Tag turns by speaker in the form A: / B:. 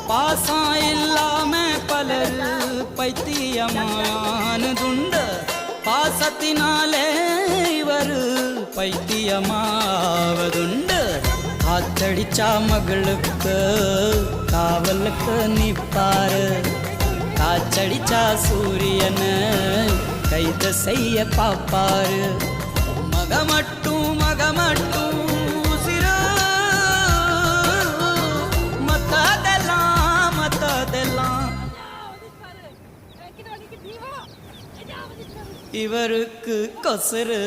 A: பாசம் இல்லாம பலர் பைத்தியமானதுண்டு பாசத்தினாலே இவர் பைத்தியமாவதுண்டு காத்தடிச்சா மகளுக்கு காவலுக்கு நிப்பாரு காச்சடிச்சா சூரியன கைது செய்ய பாப்பாரு மகமட்டும் உசிரு மத்ததெல்லாம் இவருக்கு கொசரு